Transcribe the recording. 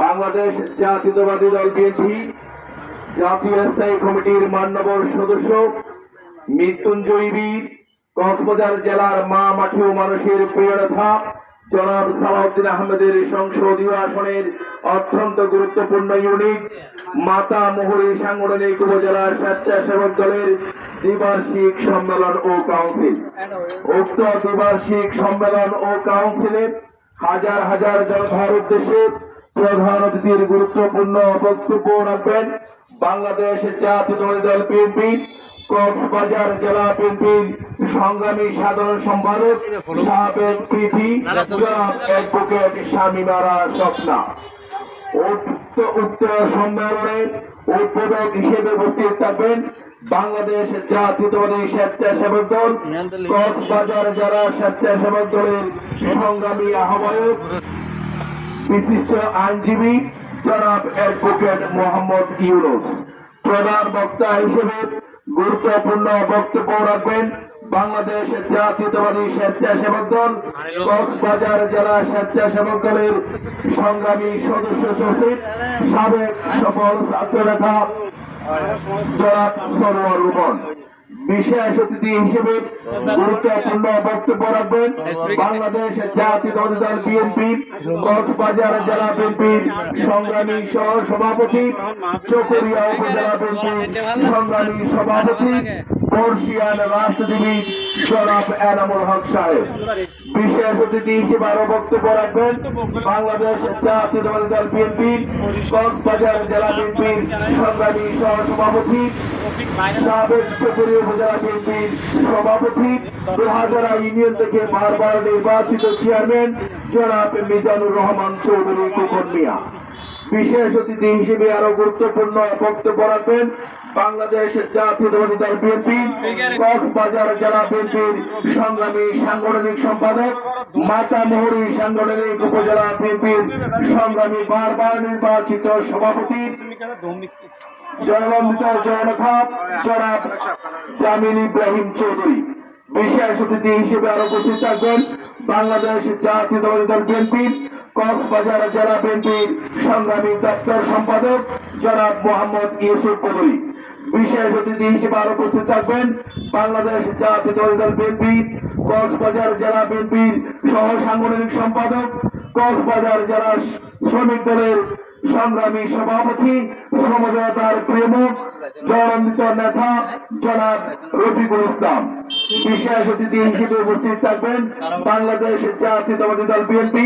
বাংলাদেশ জাতীয়তাবাদী দল বিএনপি জাতীয় স্থায়ী কমিটির মান্যবর সদস্য মৃত্যুঞ্জয়ী বীর কক্সবাজার জেলার মা মাঠেও মানুষের প্রিয় নেতা জনাব সালাউদ্দিন আহমেদের সংসদীয় আসনের অত্যন্ত গুরুত্বপূর্ণ ইউনিট মাতামুহুরী সাংগঠনিক উপজেলা স্বেচ্ছাসেবক দলের দ্বিবার্ষিক সম্মেলন ও কাউন্সিল। উক্ত দ্বিবার্ষিক সম্মেলন ও কাউন্সিলে হাজার হাজার জনতার উদ্দেশ্যে প্রধান অতিথির গুরুত্বপূর্ণ বক্তব্য রাখবেন বাংলাদেশ জাতীয়তাবাদী দল বিএনপি কক্সবাজার জেলা বিএনপির সংগ্রামী সাধারণ সম্পাদক সাবেক পিপি জনাব অ্যাডভোকেট শামীমারা স্বপ্না। উক্ত সম্মেলনে উদ্বোধক হিসেবে উপস্থিত থাকবেন বাংলাদেশ জাতীয়তাবাদী স্বেচ্ছাসেবক দল কক্সবাজার জেলা স্বেচ্ছাসেবক দলের সংগ্রামী আহ্বায়ক বিশিষ্ট আইনজীবী জনাব অ্যাডভোকেট মোহাম্মদ ইউনুস। প্রধান বক্তা হিসেবে গুরুত্বপূর্ণ বক্তব্য রাখবেন বাংলাদেশ জাতীয়তাবাদী স্বেচ্ছাসেবক দল কক্সবাজার জেলা স্বেচ্ছাসেবক দলের সংগ্রামী সদস্য সচিব সাবেক সফল ছাত্রনেতা জনাব সরোয়ার রুমন। বিশেষ অতিথি হিসেবে গুরুত্বপূর্ণ বক্তব্য রাখবেন বাংলাদেশ জাতীয়তাবাদী দল বিএনপি কক্সবাজার জেলা বিএনপির সংগ্রামী সহ সভাপতি চকরিয়া উপজেলা বিএনপির সংগ্রামী সভাপতি বর্ষিয়ান রাষ্ট্রজীবী জনাব এনামুল হক সাহেব। বিশেষ অতিথি হিসেবে আরো বক্তব্য রাখবেন বাংলাদেশ জাতীয়তাবাদী দল বিএনপির কক্সবাজার জেলা বিএনপির সংগ্রামী সহ সভাপতি সাবেক চকরিয়া উপজেলা বিএনপির সভাপতি দুহাজারা ইউনিয়ন থেকে বারবার নির্বাচিত চেয়ারম্যান জনাব মিজানুর রহমান চৌধুরী কুকন মিয়া। বিশেষ অতিথি হিসেবে আরো গুরুত্বপূর্ণ বক্তব্য রাখবেন বাংলাদেশ জাতীয়তাবাদী দল বিএনপি কক্সবাজার জেলা বিএনপির সংগ্রামী সাংগঠনিক সম্পাদক মাতামুহুরী সাংগঠনিক উপজেলা বিএনপির সংগ্রামী বারবার নির্বাচিত সভাপতি জনবন্দিত জননেতা জনাব জামিল ইব্রাহিম চৌধুরী। বিশেষ অতিথি হিসেবে আরো উপস্থিত থাকবেন বাংলাদেশ জাতীয়তাবাদী দল বিএনপির কক্সবাজার জেলা বিএনপির সংগ্রামী দপ্তর সম্পাদক জনাব মোহাম্মদ ইউসুফ চৌধুরী। বিশেষ অতিথি হিসেবে আরো উপস্থিত থাকবেন বাংলাদেশ জাতীয়তাবাদী দল বিএনপি কক্সবাজার জেলা বিএনপির সহ সাংগঠনিক সম্পাদক কক্সবাজার জেলা শ্রমিক দলের সংগ্রামী সভাপতি শ্রমজনতার প্রেমক জনন্দিত নেতা জনাব রফিকুল ইসলাম। বিশেষ অতিথি হিসেবে উপস্থিত থাকবেন বাংলাদেশ জাতীয়তাবাদী দল বিএনপি